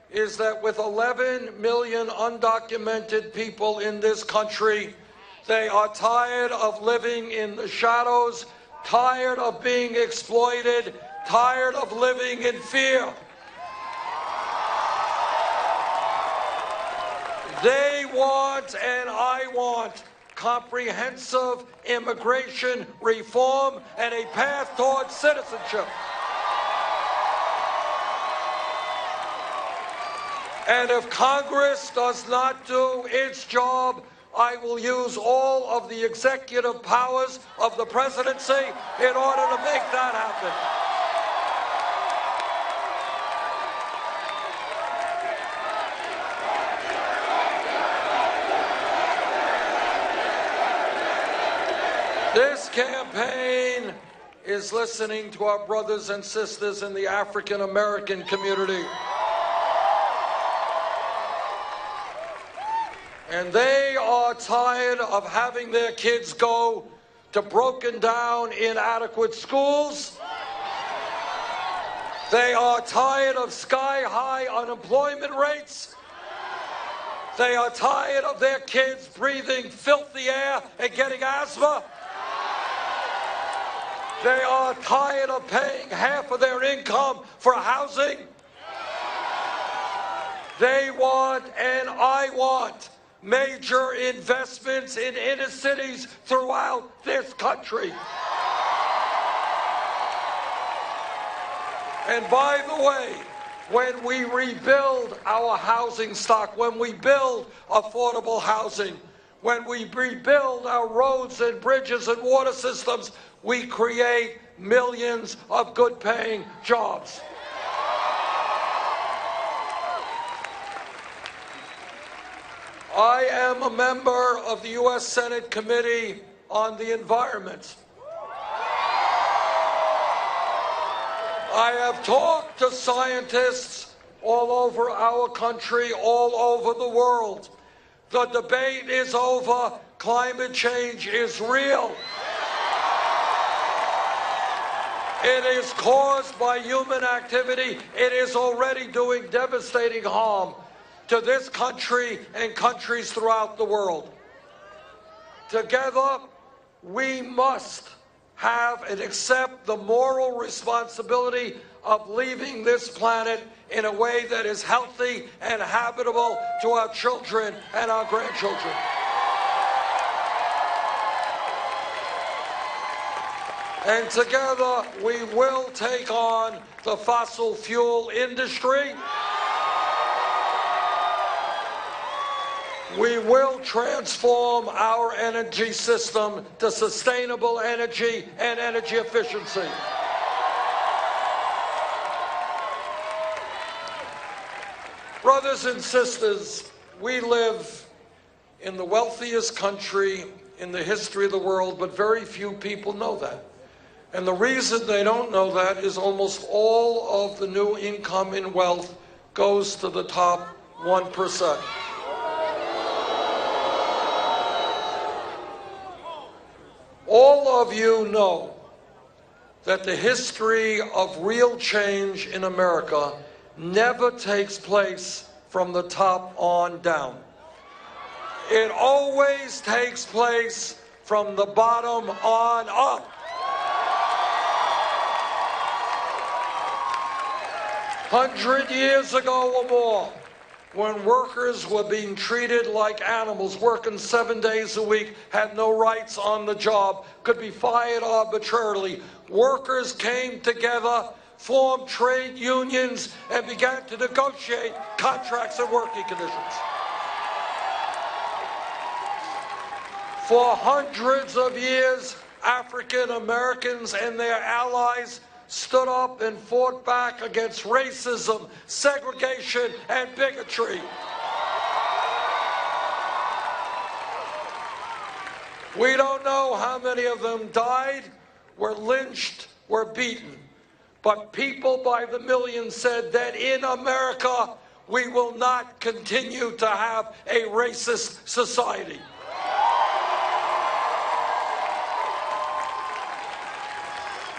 is that with 11 million undocumented people in this country, they are tired of living in the shadows, tired of being exploited, tired of living in fear. They want and I want comprehensive immigration reform and a path towards citizenship. And if Congress does not do its job, I will use all of the executive powers of the presidency in order to make that happen. This campaign is listening to our brothers and sisters in the African American community. And they are tired of having their kids go to broken down, inadequate schools. They are tired of sky-high unemployment rates. They are tired of their kids breathing filthy air and getting asthma. They are tired of paying half of their income for housing. They want, and I want, major investments in inner cities throughout this country. And by the way, when we rebuild our housing stock, when we build affordable housing, when we rebuild our roads and bridges and water systems, we create millions of good-paying jobs. I am a member of the U.S. Senate Committee on the Environment. I have talked to scientists all over our country, all over the world. The debate is over. Climate change is real. It is caused by human activity. It is already doing devastating harm to this country and countries throughout the world. Together, we must have and accept the moral responsibility of leaving this planet in a way that is healthy and habitable to our children and our grandchildren. And together, we will take on the fossil fuel industry. We will transform our energy system to sustainable energy and energy efficiency. Brothers and sisters, we live in the wealthiest country in the history of the world, but very few people know that. And the reason they don't know that is almost all of the new income and wealth goes to the top 1%. All of you know that the history of real change in America never takes place from the top on down. It always takes place from the bottom on up. 100 years ago or more, when workers were being treated like animals, working 7 days a week, had no rights on the job, could be fired arbitrarily, workers came together, formed trade unions, and began to negotiate contracts and working conditions. For hundreds of years, African Americans and their allies stood up and fought back against racism, segregation, and bigotry. We don't know how many of them died, were lynched, were beaten. But people by the millions said that in America, we will not continue to have a racist society.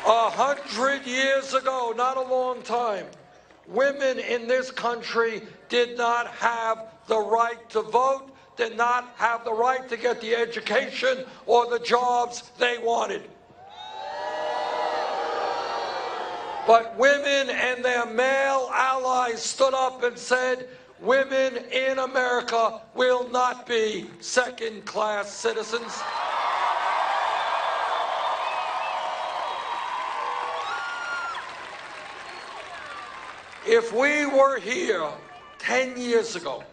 A 100 years ago, not a long time, women in this country did not have the right to vote, did not have the right to get the education or the jobs they wanted. But women and their male allies stood up and said, women in America will not be second-class citizens. If we were here 10 years ago,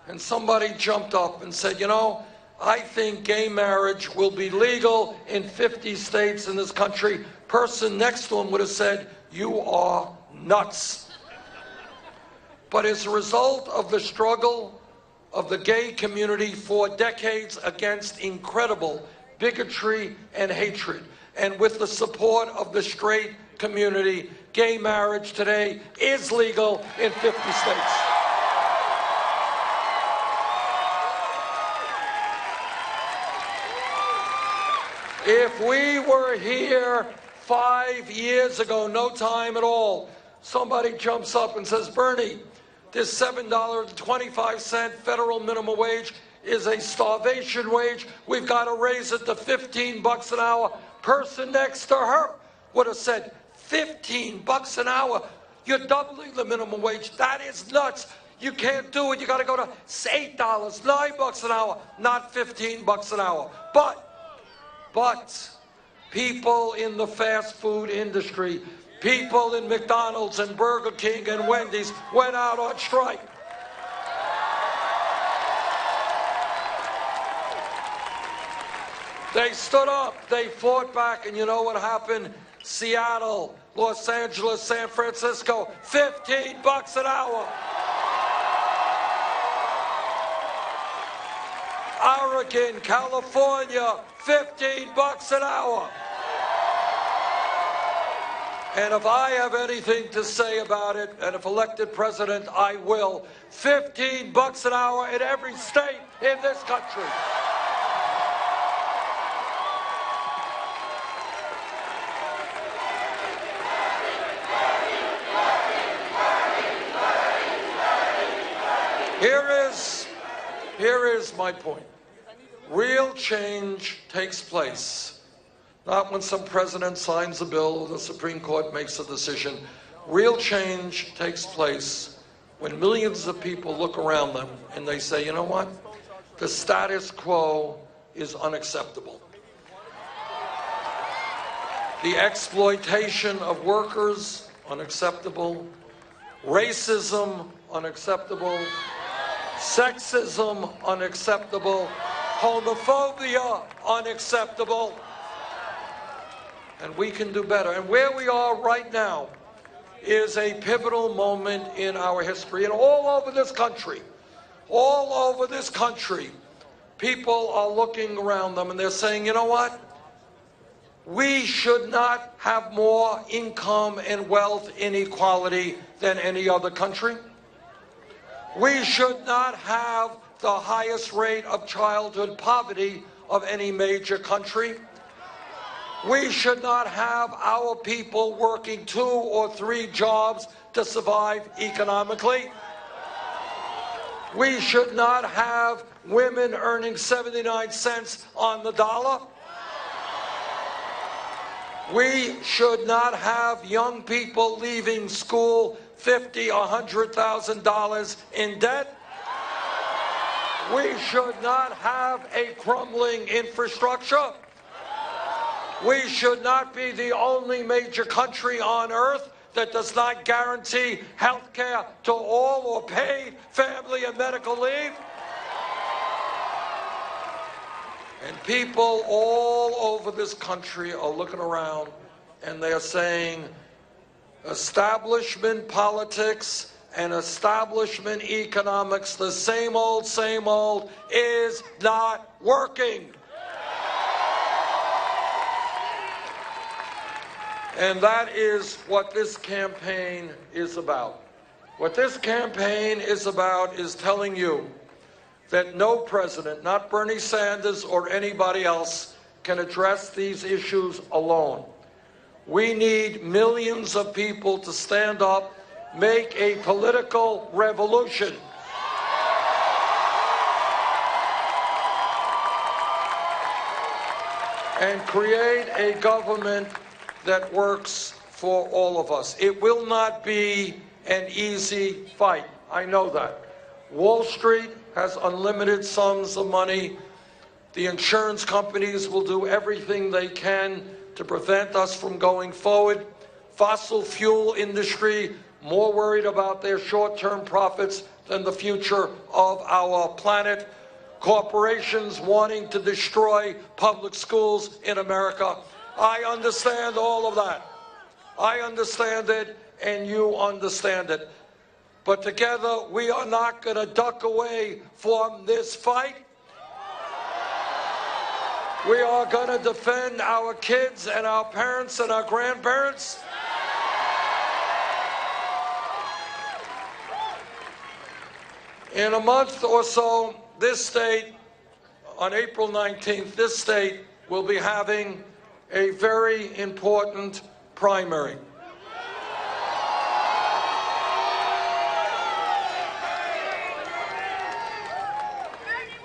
and somebody jumped up and said, you know, I think gay marriage will be legal in 50 states in this country, person next to him would have said, you are nuts. But as a result of the struggle of the gay community for decades against incredible bigotry and hatred, and with the support of the straight community, gay marriage today is legal in 50 states. If we were here 5 years ago, no time at all, somebody jumps up and says, Bernie, this $7.25 federal minimum wage is a starvation wage. We've got to raise it to $15 an hour. Person next to her would have said, $15 an hour? You're doubling the minimum wage. That is nuts. You can't do it. You got to go to $8, $9 an hour, not $15 an hour. But people in the fast food industry, people in McDonald's and Burger King and Wendy's went out on strike. They stood up, they fought back, and you know what happened? Seattle, Los Angeles, San Francisco, $15 an hour. Oregon, California, $15 an hour. And if I have anything to say about it, and if elected president, I will. $15 an hour in every state in this country. Here is my point. Real change takes place, not when some president signs a bill or the Supreme Court makes a decision. Real change takes place when millions of people look around them and they say, you know what? The status quo is unacceptable. The exploitation of workers, unacceptable. Racism, unacceptable. Sexism, unacceptable. Homophobia, unacceptable. And we can do better. And where we are right now is a pivotal moment in our history. And all over this country, people are looking around them and they're saying, you know what? We should not have more income and wealth inequality than any other country. We should not have the highest rate of childhood poverty of any major country. We should not have our people working 2 or 3 jobs to survive economically. We should not have women earning 79 cents on the dollar. We should not have young people leaving school $50,000 or $100,000 in debt. We should not have a crumbling infrastructure. We should not be the only major country on earth that does not guarantee health care to all or paid family and medical leave. And people all over this country are looking around and they're saying establishment politics and establishment economics, the same old, is not working. And that is what this campaign is about. What this campaign is about is telling you that no president, not Bernie Sanders or anybody else, can address these issues alone. We need millions of people to stand up, make a political revolution. And create a government that works for all of us. It will not be an easy fight. I know that. Wall Street has unlimited sums of money. The insurance companies will do everything they can to prevent us from going forward. Fossil fuel industry, more worried about their short-term profits than the future of our planet. Corporations wanting to destroy public schools in America. I understand all of that. I understand it, and you understand it. But together, we are not going to duck away from this fight. We are going to defend our kids and our parents and our grandparents. In a month or so, this state, on April 19th, this state will be having a very important primary.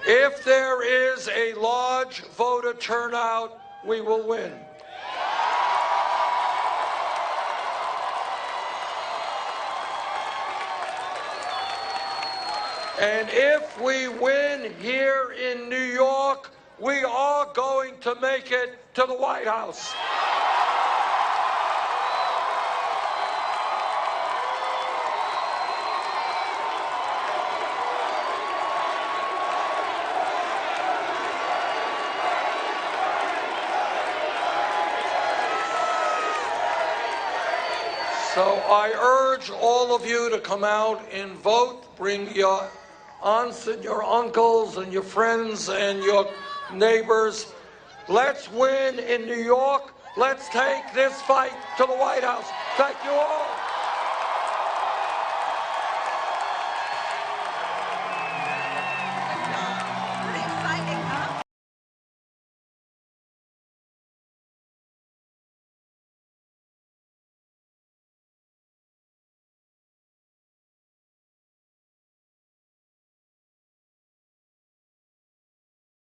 If there is a large voter turnout, we will win. And if we win here in New York, we are going to make it to the White House. So I urge all of you to come out and vote. Bring your aunts and your uncles and your friends and your neighbors. Let's win in New York. Let's take this fight to the White House. Thank you all.